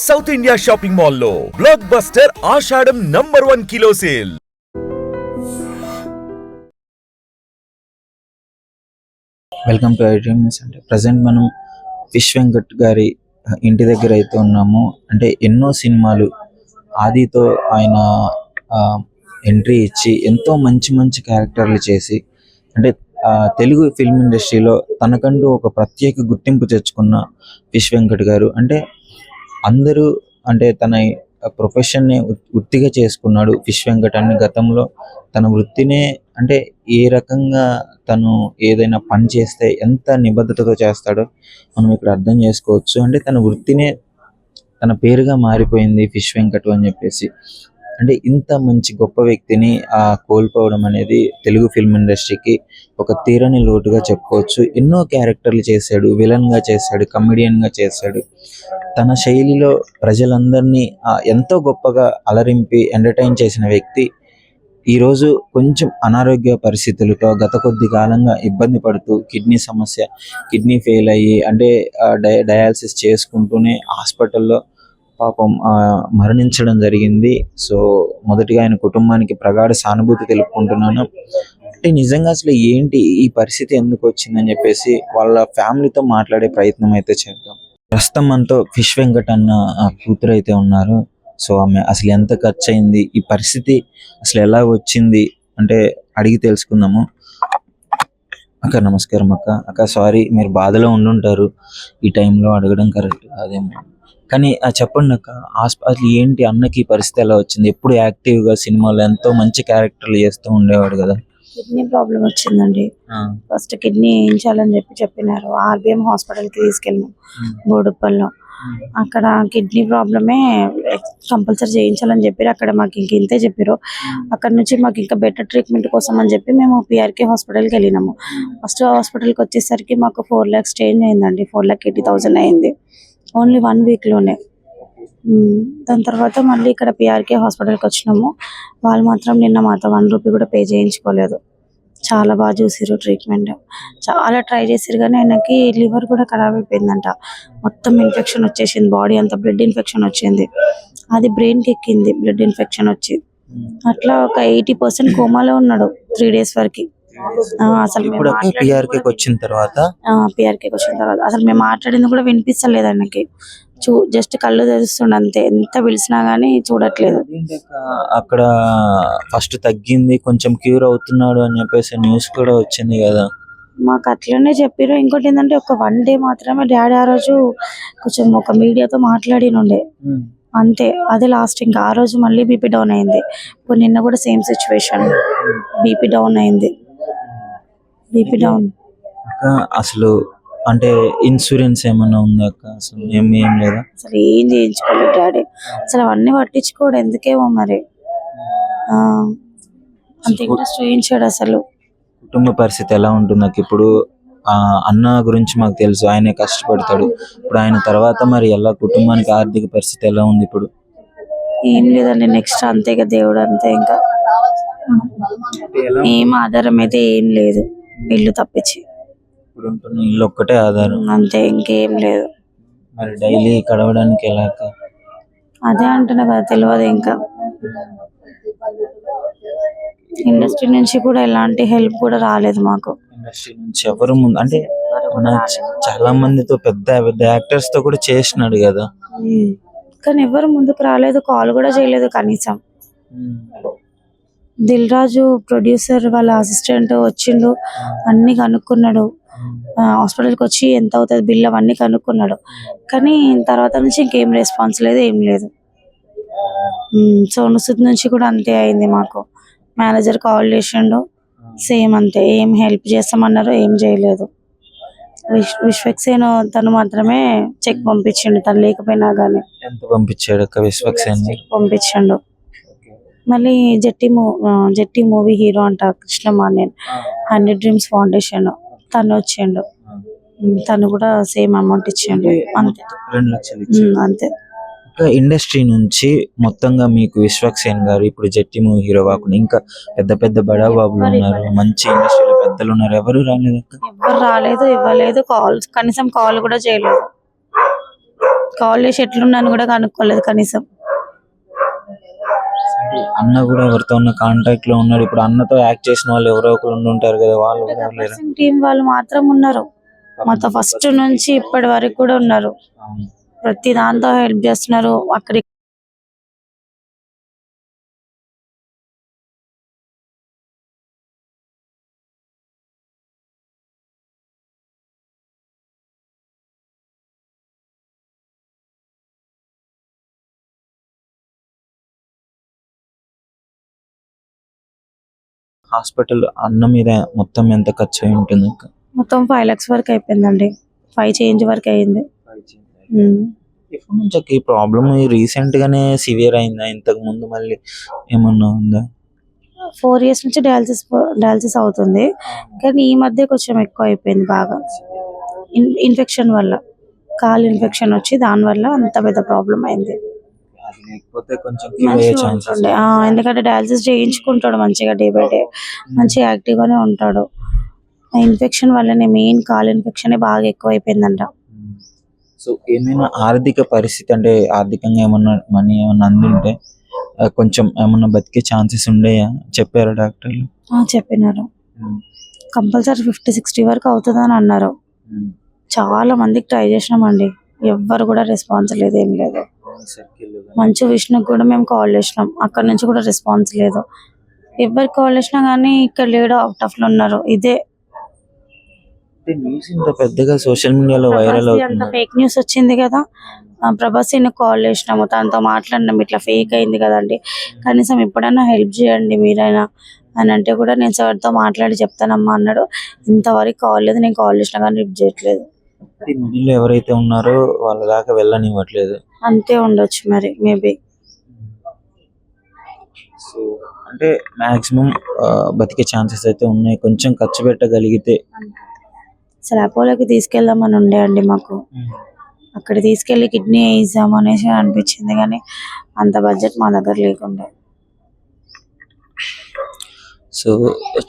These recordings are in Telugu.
సౌత్ ఇండియా షాపింగ్ మాల్లో block buster Ashadham #1 kilo sale. Welcome to iDream news. అంటే ప్రజెంట్ మనం ఫిష్ వెంకట్ గారి ఇంటి దగ్గర అయితే ఉన్నాము. అంటే ఎన్నో సినిమాలు ఆదితో ఆయన ఎంట్రీ ఇచ్చి ఎంతో మంచి మంచి క్యారెక్టర్లు చేసి అంటే తెలుగు ఫిల్మ్ ఇండస్ట్రీలో తనకంటూ ఒక ప్రత్యేక గుర్తింపు తెచ్చుకున్న ఫిష్ వెంకట్ గారు అంటే అందరూ అంటే తన ప్రొఫెషన్ని వృత్తిగా చేసుకున్నాడు ఫిష్ వెంకట్ అని. గతంలో తన వృత్తినే అంటే ఏ రకంగా తను ఏదైనా పని చేస్తే ఎంత నిబద్ధతతో చేస్తాడో మనం ఇక్కడ అర్థం చేసుకోవచ్చు. అంటే తన వృత్తినే తన పేరుగా మారిపోయింది ఫిష్ వెంకట్ అని చెప్పేసి. అంటే ఇంత మంచి గొప్ప వ్యక్తిని కోల్పోవడం అనేది తెలుగు ఫిల్మ్ ఇండస్ట్రీకి ఒక తీరని లోటుగా చెప్పుకోవచ్చు. ఎన్నో క్యారెక్టర్లు చేశాడు, విలన్గా చేశాడు, కమెడియన్గా చేశాడు. తన శైలిలో ప్రజలందరినీ ఎంతో గొప్పగా అలరింపి ఎంటర్టైన్ చేసిన వ్యక్తి ఈరోజు కొంచెం అనారోగ్య పరిస్థితులతో గత కొద్ది కాలంగా ఇబ్బంది పడుతూ కిడ్నీ ఫెయిల్ అయ్యి అంటే డయాలసిస్ చేసుకుంటూనే హాస్పిటల్లో పాపం మరణించడం జరిగింది. సో మొదటిగా ఆయన కుటుంబానికి ప్రగాఢ సానుభూతి తెలుపుకుంటున్నాను. అంటే నిజంగా అసలు ఏంటి ఈ పరిస్థితి ఎందుకు వచ్చిందని చెప్పేసి వాళ్ళ ఫ్యామిలీతో మాట్లాడే ప్రయత్నం అయితే చేద్దాం. ప్రస్తుతం మనతో ఫిష్ వెంకట్ అన్న కూతురు అయితే ఉన్నారు. సో ఆమె అసలు ఎంత ఖర్చు అయింది, ఈ పరిస్థితి అసలు ఎలా వచ్చింది అంటే అడిగి తెలుసుకుందాము. అక్క నమస్కారం. అక్క సారీ, మీరు బాధలో ఉండుంటారు, ఈ టైంలో అడగడం కరెక్ట్ అదేమో, కానీ చెప్పండి అక్క, అసలు ఏంటి అన్నకి పరిస్థితి ఎలా వచ్చింది? ఎప్పుడు యాక్టివ్గా సినిమాలో ఎంతో మంచి క్యారెక్టర్లు చేస్తూ ఉండేవాడు కదా. కిడ్నీ ప్రాబ్లం వచ్చిందండి. ఫస్ట్ కిడ్నీ వేయించాలని చెప్పినారు. ఆర్బిఎం హాస్పిటల్కి తీసుకెళ్ళినాం బోడుప్పల్లో. అక్కడ కిడ్నీ ప్రాబ్లమే కంపల్సరీ చేయించాలని చెప్పారు. అక్కడ మాకు ఇంతే చెప్పారు. అక్కడ నుంచి మాకు ఇంకా బెటర్ ట్రీట్మెంట్ కోసం అని చెప్పి మేము పిఆర్కే హాస్పిటల్కి వెళ్ళినాము. ఫస్ట్ హాస్పిటల్కి వచ్చేసరికి మాకు 4 lakhs చేంజ్ అయిందండి. 4,80,000 అయింది ఓన్లీ 1 weekలోనే. దాని తర్వాత మళ్ళీ ఇక్కడ పిఆర్కే హాస్పిటల్కి వచ్చినాము. వాళ్ళు మాత్రం నిన్న మాతో 1 rupee కూడా పే చేయించుకోలేదు. చాలా బాగా చూసారు, ట్రీట్మెంట్ చాలా ట్రై చేసారు, కానీ ఆయనకి లివర్ కూడా ఖరాబ్ అయిపోయిందంట. మొత్తం ఇన్ఫెక్షన్ వచ్చేసింది, బాడీ అంతా బ్లడ్ ఇన్ఫెక్షన్ వచ్చింది. అది బ్రెయిన్కి ఎక్కింది బ్లడ్ ఇన్ఫెక్షన్ వచ్చి. అట్లా ఒక 80% కోమాలో ఉన్నాడు 3 days వరకు. అసలు పిఆర్కేకి వచ్చిన తర్వాత అసలు మేము మాట్లాడింది కూడా వినిపిస్తలేదు ఆయనకి. జస్ట్ కళ్ళు తెరుస్తుండ అంతే, ఎంత పిలిచినా గానీ చూడట్లేదు. అక్కడ ఫస్ట్ తగ్గింది, కొంచెం క్యూర్ అవుతున్నాడు అని చెప్పేసి న్యూస్ కూడా వచ్చింది కదా. మాకు అట్లనే చెప్పారు. ఇంకోటి ఏంటంటే ఒక 1 day మాత్రమే డాడీ ఆ రోజు కొంచెం ఒక మీడియాతో మాట్లాడినుండే అంతే, అదే లాస్ట్. ఇంకా ఆ రోజు మళ్ళీ బీపీ డౌన్ అయింది. ఇప్పుడు నిన్న కూడా సేమ్ సిచ్యువేషన్, బీపీ డౌన్ అయింది. బీపీ డౌన్ అసలు అంటే ఇన్సూరెన్స్ ఏమన్నా ఉందా అక్క? అసలు ఏం లేదా? అసలు ఏం చేయించుకోలేదు డాడీ. అసలు అవన్నీ పట్టించుకోడు ఎందుకేమో మరి. అంత ఇంట్రెస్ట్ చూయించాడు. అసలు కుటుంబ పరిస్థితి ఎలా ఉంటుంది నాకు ఇప్పుడు? అన్న గురించి మాకు తెలుసు, ఆయనే కష్టపడతాడు. ఇప్పుడు ఆయన తర్వాత మరి ఎలా కుటుంబానికి ఆర్థిక పరిస్థితి ఎలా ఉంది ఇప్పుడు? ఏం లేదండి, నెక్స్ట్ అంతే ఇక దేవుడు అంతే. ఇంకా ఏం ఆధారం అయితే ఏం లేదు, ఇల్లు తప్పించి. ఇప్పుడు ఉంటున్న ఇల్లు ఒక్కటే ఆధారం అంతే, ఇంకేం లేదు. మరి డైలీ గడవడానికి ఎలా? అదే అంటున్నా కదా, తెలియదు ఇంకా. ఇండస్ట్రీ నుంచి కూడా ఎలాంటి హెల్ప్ కూడా రాలేదు మాకు. ఇండస్ట్రీ నుంచి ఎవరు ముందు అంటే చాలా మందితో పెద్ద పెద్ద యాక్టర్స్ తో కూడా చేసినాడు కదా, కానీ ఎవరు ముందుకు రాలేదు, కాల్ కూడా చేయలేదు కనీసం. దిల్ రాజు ప్రొడ్యూసర్ వాళ్ళ అసిస్టెంట్ వచ్చిండు, అన్ని కనుక్కున్నాడు. హాస్పిటల్కి వచ్చి ఎంత అవుతుంది బిల్ అవన్నీ కనుక్కున్నాడు, కానీ తర్వాత నుంచి ఇంకేం రెస్పాన్స్ లేదు, ఏం లేదు. సోను సూద్ నుంచి కూడా అంతే అయింది మాకు. మేనేజర్ కాల్ చేసిండు, సేమ్ అంతే, ఏం హెల్ప్ చేస్తామన్నారు, ఏం చేయలేదు. విశ్వక్సేన్ తను మాత్రమే చెక్ పంపించిండు, తను లేకపోయినా కానీ. ఎంత పంపించాడు విశ్వక్సేన్? పంపించిండు. మళ్ళీ జెట్టి మూవీ హీరో అంట కృష్ణమాన్యన్, 100 Dreams ఫౌండేషన్, తను వచ్చిండు. తను కూడా సేమ్ అమౌంట్ ఇచ్చిండు అంతే, 2 లక్షలు అంతే. ఇండస్ట్రీ నుంచి మొత్తంగా మీకు విశ్వక్సేన్ గారు ఇప్పుడు జెట్టి మూవీ హీరో కాకుండా ఇంకా పెద్ద పెద్ద బడా బాబులు ఉన్నారు, మంచి ఇండస్ట్రీలో పెద్దలు ఉన్నారు, ఎవరు రాలేదు? ఎవరు రాలేదు, ఇవ్వలేదు, కాల్ కనీసం కాల్ కూడా చేయలేదు. కాల్ చేసి ఎట్లున్నాను కూడా కనుక్కోలేదు కనీసం. అన్న కూడా ఎవరితో ఉన్న కాంటాక్ట్ లో ఉన్నాడు. ఇప్పుడు అన్నతో యాక్ట్ చేసిన వాళ్ళు ఎవరో ఒకరు ఉండి ఉంటారు కదా, వాళ్ళు కూడా ఎవరు లేరా? టీం వాళ్ళు మాత్రం ఉన్నారు, మాతో ఫస్ట్ నుంచి ఇప్పటి వరకు కూడా ఉన్నారు. అవును. ప్రతి దాంతో హెల్ప్ చేస్తున్నారు. అక్కడ హాస్పిటల్ అన్న మీద మొత్తం ఎంత ఖర్చు అయి ఉంటుంది? మొత్తం 5 lakhs వరకు అయిపోయిందండి. 5 చేంజ్ వరకు అయింది. ఎప్పటి నుంచి ఈ ప్రాబ్లమ్ రీసెంట్ గానే సివియర్ అయిందా? ఇంతకు ముందు మళ్ళీ ఏమన్నా ఉందా? 4 years నుంచి డయాలసిస్ అవుతుంది, కానీ ఈ మధ్య కొంచెం ఎక్కువ అయిపోయింది బాగా. ఇన్ఫెక్షన్ వల్ల, కాలు ఇన్ఫెక్షన్ వచ్చి దానివల్ల అంత పెద్ద ప్రాబ్లం అయింది. అది లేకపోతే కొంచెం cure అయ్యే chances. ఎందుకంటే డయాలసిస్ చేయించుకుంటాడు మంచిగా, డే బై డే మంచిగా యాక్టివ్ గానే ఉంటాడు. ఆ ఇన్ఫెక్షన్ వల్లనే, మెయిన్ కాలు ఇన్ఫెక్షన్ బాగా ఎక్కువ అయిపోయిందంట. సో ఏమైనా ఆర్థిక పరిస్థితి, అంటే ఆర్థికంగా ఏమన్నా మనీ ఏమన్నా అందుంటే కొంచెం ఏమన్నా బతికే ఛాన్సెస్ ఉండేయా? చెప్పారా డాక్టర్లు? చెప్పినారు, కంపల్సరీ 50-60 వరకు అవుతుందని అన్నారు. చాలా మందికి ట్రై చేసినామండి, ఎవ్వరు కూడా రెస్పాన్స్ లేదు, ఏం లేదు. మంచు విష్ణుకి కూడా మేము కాల్ చేసినాం, అక్కడ నుంచి కూడా రెస్పాన్స్ లేదు. ఎవరికి కాల్ చేసినా కానీ ఇక్కడ లేడు, అవుట్ ఆఫ్ లో ఉన్నారు. ఇదే న్యూస్ ఇంత పెద్దగా సోషల్ మీడియాలో వైరల్ అవుతుంది. ఫేక్ న్యూస్ వచ్చింది కదా, ప్రభాస్ కాల్ చేసినాము, తనతో మాట్లాడినాం, ఇట్లా ఫేక్ అయింది కదండి, కనీసం ఎప్పుడైనా హెల్ప్ చేయండి మీరైనా అని అంటే కూడా నేను సార్తో మాట్లాడి చెప్తానమ్మా అన్నాడు. ఇంతవరకు కాల్ లేదు, నేను కాల్ చేసినా కానీ లిఫ్ట్ చేయట్లేదు. మిడిల్ ఎవరైతే ఉన్నారో వాళ్ళ దాకా వెళ్ళనివ్వట్లేదు. అంతే ఉండొచ్చు మరి, మేబీ. సో అంటే మాక్సిమం బతికే ఛాన్సెస్ అయితే ఉన్నాయి, కొంచెం ఖర్చు పెట్టగలిగితే. అసలు అపోలోకి తీసుకెళ్దామని ఉండే అండి మాకు, అక్కడ తీసుకెళ్లి కిడ్నీ వేయిద్దాం అనేసి అనిపించింది, కానీ అంత బడ్జెట్ మా దగ్గర లేకుండా. సో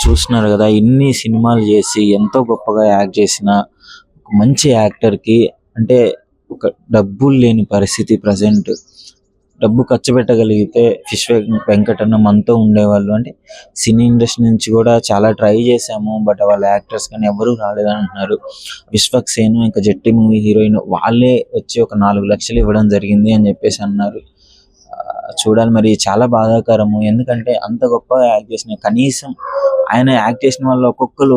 చూస్తున్నారు కదా, ఇన్ని సినిమాలు చేసి ఎంతో గొప్పగా యాక్ట్ చేసిన ఒక మంచి యాక్టర్కి అంటే ఒక డబ్బులు లేని పరిస్థితి. ప్రజెంట్ డబ్బు ఖర్చు పెట్టగలిగితే వెంకటన్న మనతో ఉండేవాళ్ళు. అంటే సినీ ఇండస్ట్రీ నుంచి కూడా చాలా ట్రై చేశాము, బట్ వాళ్ళ యాక్టర్స్ కానీ ఎవరు రాలేదని అంటున్నారు. విశ్వక్సేన్ ఇంకా జట్టి మూవీ హీరోయిన్ వాళ్ళే వచ్చి ఒక 4 లక్షలు ఇవ్వడం జరిగింది అని చెప్పేసి అన్నారు. చూడాలి మరి, చాలా బాధాకరము. ఎందుకంటే అంత గొప్పగా యాక్ట్ చేసిన, కనీసం ఆయన యాక్ట్ చేసిన వాళ్ళు ఒక్కొక్కరు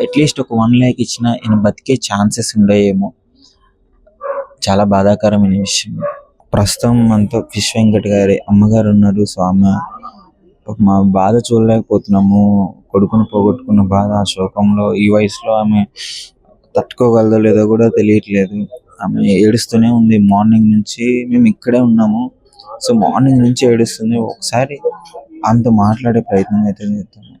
అట్లీస్ట్ ఒక 1 lakh ఇచ్చినా ఈయన బతికే ఛాన్సెస్ ఉండేయేమో. చాలా బాధాకరమైన విషయం. ప్రస్తుతం మనతో ఫిష్ వెంకట్ గారి అమ్మగారు ఉన్నారు. సో ఆమె మా బాధ చూడలేకపోతున్నాము, కొడుకును పోగొట్టుకున్న బాధ, ఆ శోకంలో ఈ వయసులో ఆమె తట్టుకోగలదో లేదో కూడా తెలియట్లేదు. ఆమె ఏడుస్తూనే ఉంది మార్నింగ్ నుంచి. మేము ఇక్కడే ఉన్నాము, సో మార్నింగ్ నుంచి ఏడుస్తుంది. ఒకసారి ఆమెతో మాట్లాడే ప్రయత్నం అయితే చేస్తాము.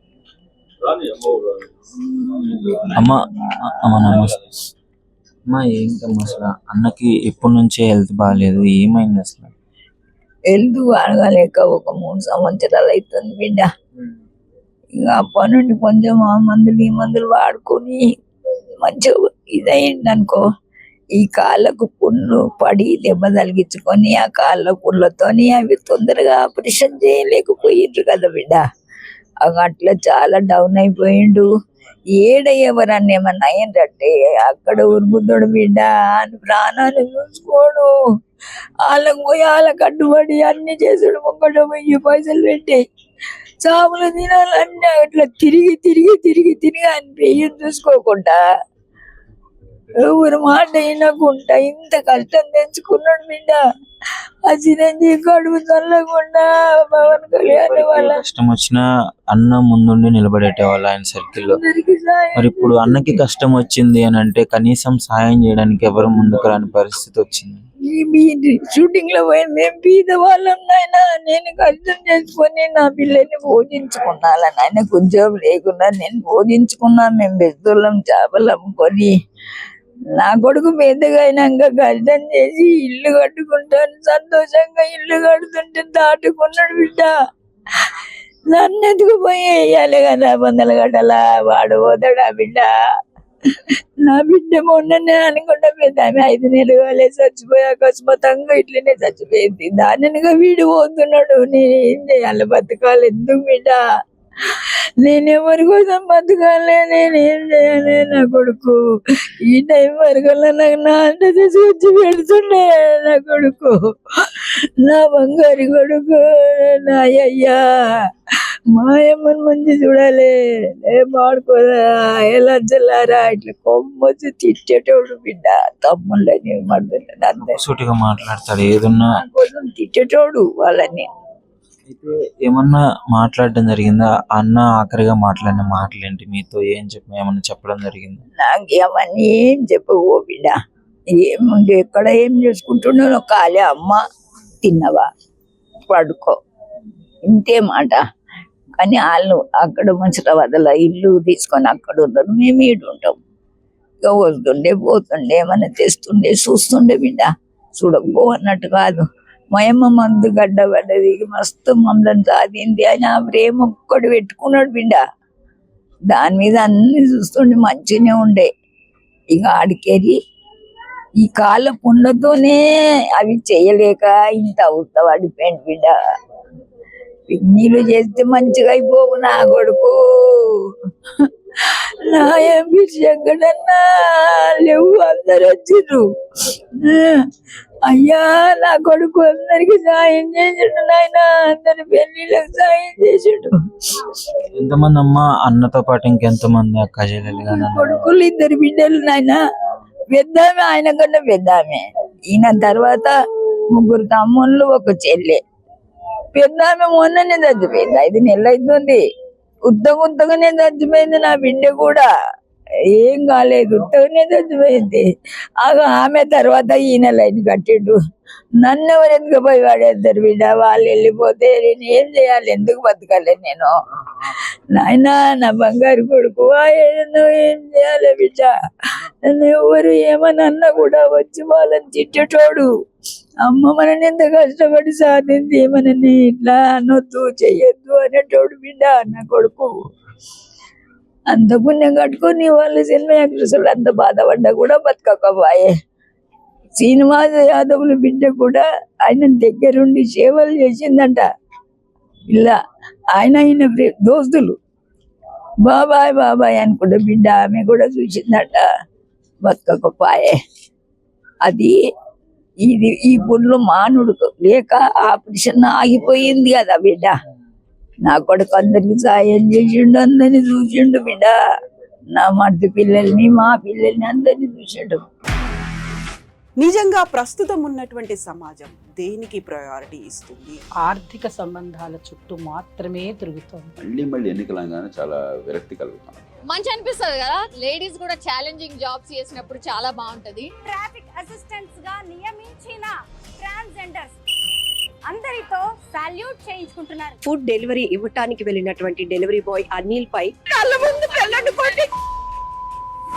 అమ్మా నమస్తే. అమ్మా ఏంటమ్మా అసలు అన్నకి ఎప్పటి నుంచే హెల్త్ బాగాలేదు, ఏమైంది అసలు? హెల్త్ బాగాలేక ఒక 3 సంవత్సరాలు అవుతుంది బిడ్డ. ఇక అప్పటి నుండి కొంచెం ఆ మందులు ఈ మందులు వాడుకొని మంచిగా ఇదయింది అనుకో. ఈ కాళ్ళకు పుండ్లు పడి దెబ్బ తలిగించుకొని ఆ కాళ్ళ పుండ్లతోని అవి తొందరగా ఆపరేషన్ చేయలేకపోయిండ్రు కదా బిడ్డ. అట్లా చాలా డౌన్ అయిపోయిండు. ఎవరన్నా ఏమన్నా అయ్యిందంటే అక్కడ ఉరుకుతాడు బిడ్డ, అని ప్రాణాలు చూసుకోడు. వాళ్ళకు పోయి వాళ్ళకి అడ్డుపడి అన్ని చేసుడు, ఒక్కట 1000 పైసలు పెట్టి చాములు తినాలన్నీ అట్లా తిరిగి తిరిగి తిరిగి తిరిగి అని పెయ్యం చూసుకోకుండా, ఎవరు మాట వినకుండా ఇంత కష్టం తెచ్చుకున్నాడు బిడ్డ. ఆ చిరంజీవి కడుపు చల్లకుండా పవన్ కళ్యాణ్ వాళ్ళ కష్టం వచ్చినా అన్న ముందుండి నిలబడేటవాళ్ళు ఆయన సర్కిల్లో. మరి ఇప్పుడు అన్నకి కష్టం వచ్చింది అని అంటే కనీసం సాయం చేయడానికి ఎవరు ముందుకు రాని పరిస్థితి వచ్చింది. షూటింగ్ లో పోయి మేము బీద వాళ్ళం నాయన, నేను కష్టం చేసుకొని నా పిల్లల్ని పోషించుకున్నాను. ఆయనకు ఉద్యోగం లేకుండా నేను పోషించుకున్నా. మేము బెద్దోళ్ళం చేపలు అమ్ముకొని నా కొడుకు పెద్దగా అయినాక కష్టం చేసి ఇల్లు కట్టుకుంటాను, సంతోషంగా ఇల్లు కడుతుంటే దాటుకున్నాడు బిడ్డ. నన్ను ఎత్తుకుపోయి వేయాలి కదా 100 గంటల, వాడు పోతాడా బిడ్డ? నా బిడ్డ మొన్ననే అనుకుంటా పెద్ద ఆమె 5 నెలలు కాలే చచ్చిపోయి అకస్మాత్తుగా ఇట్లనే చచ్చిపోయింది. దానిగా వీడు పోతున్నాడు. నేను ఏం చేయాలి? బతకాలి ఎందుకు బిడ్డ? నేను ఎవరి కోసం బతకాలి? నేను ఏం చేయాలి? నా కొడుకు ఈ టైం వరకు నాకు నా అంటే తీసుకొచ్చి పెడుతుండే నా కొడుకు, నా బంగారు కొడుకు, నా అయ్యా మాయమ్మని మంచి చూడాలి. మాడుకోదా ఎలా చల్లారా ఇట్లా కొమ్మొచ్చి తిట్టేటోడు బిడ్డ. తమ్ముళ్ళని మర్దులని అందరు సూటిగా మాట్లాడతాడు ఏదన్నా. నా కోసం తిట్టేటోడు వాళ్ళని. అయితే ఏమన్నా మాట్లాడడం జరిగిందా? అన్న ఆఖరిగా మాట్లాడిన మాటలేంటి? మీతో ఏమన్నా చెప్పడం జరిగిందా? నాకేమని ఏం చెప్పవు బిడ్డ. ఎక్కడ ఏం చేసుకుంటున్నానో కాలే అమ్మ తిన్నవా పడుకో ఇంతే మాట. కానీ వాళ్ళు అక్కడ మంచిగా వదల ఇల్లు తీసుకొని అక్కడ ఉన్నారు, మేము ఈడు ఉంటాం. ఇక వస్తుండే పోతుండే ఏమన్నా తెస్తుండే చూస్తుండే బిడ్డ. చూడకపో అన్నట్టు కాదు. మా అమ్మ మందు గడ్డ పడ్డది, మస్తు మమ్మల్ని సాధింది అని ఆ ప్రేమ ఒక్కడు పెట్టుకున్నాడు బిడ్డ. దాని మీద అన్ని చూస్తుండే మంచిగానే ఉండే. ఇక ఆడికేరి ఈ కాళ్ళ పుండ్లతోనే అవి చేయలేక ఇంత అవుతా పడిపోయింది బిడ్డ. నీళ్ళు చేస్తే మంచిగా అయిపోవు నా కొడుకు. నా ఎంకటన్నా లేవు, అందరు వచ్చిర్రు. అయ్యా నా కొడుకు అందరికి సాయం చేసిండు నాయన, అందరి పెళ్లిళ్ళకి సాయం చేసిండు. ఎంతమంది అమ్మ అన్నతో పాటు ఇంకెంతమంది అక్క చెల్లెలు కానీ? కొడుకులు 2 బిడ్డలు నాయన. పెద్దామె ఆయన కన్నా పెద్దామె. ఈయన తర్వాత 3 తమ్ముళ్ళు 1 చెల్లె. పెద్దామె మొన్ననే చచ్చిపోయింది, 5 నెలలు అవుతుంది. ఉత్తగానే చచ్చిపోయింది. నా బిడ్డ కూడా ఏం కాలేదు, ఉత్తగానే చచ్చిపోయింది. ఆమె తర్వాత ఈయన లైన్ కట్టిండు. నన్ను ఎవరు ఎందుకు పోయి వాడేద్దరు బిడ్డ? వాళ్ళు వెళ్ళిపోతే నేను ఏం చేయాలి? ఎందుకు బతకాలి నేను? నాయన నా బంగారు కొడుకు ఏం చేయాలి బిడ్డ? నన్ను ఎవరు ఏమన్నా కూడా వచ్చి వాళ్ళని తిట్టేటోడు. అమ్మ మనని ఎంత కష్టపడి సాధింది, మనని ఇట్లా అనొద్దు చెయ్యొద్దు అనేటోడు బిడ్డ నా కొడుకు. అంత పుణ్యం కట్టుకొని వాళ్ళు సినిమా యాక్ట్రెస్లు అంత బాధపడ్డా కూడా బతకకపోయే. శ్రీనివాస యాదవుల బిడ్డ కూడా ఆయన దగ్గరుండి సేవలు చేసిందంట. ఇలా ఆయన దోస్తులు బాబాయ్ బాబాయ్ అనుకుంటే బిడ్డ ఆమె కూడా చూసిందట, బతకకపోయే. అది ఈ పుండ్లు మానుడు లేక ఆపరేషన్ ఆగిపోయింది కదా బిడ్డ. నా కొడుకు అందరికి సాయం చేసిండు, అందరిని చూసిండు బిడ్డ. నా మర్ది పిల్లల్ని మా పిల్లల్ని అందరినీ చూసిండు. నిజంగా ప్రస్తుతం ఉన్నటువంటి సమాజం దేనికి ప్రయారిటీ ఇస్తుంది? ఆర్థిక సంబంధాల చుట్టూ మాత్రమే తిరుగుతుంది. మళ్ళీ ఎన్నికలంగానే చాలా విరక్తి కలుగుతాం. మంచి అనిపిస్తుంది కదా, లేడీస్ కూడా ఛాలెంజింగ్ జాబ్స్ చేసినప్పుడు చాలా బాగుంటది. ట్రాఫిక్ అసిస్టెంట్స్ గా నియమించిన ట్రాన్స్జెండర్స్ అందరితో సాల్యూట్ చేయించుకుంటున్నారు. ఫుడ్ డెలివరీ ఇవ్వటానికి వెళ్ళినటువంటి డెలివరీ బాయ్ అనిల్ పై కళ్ళ ముందు పిల్లలు కొట్టి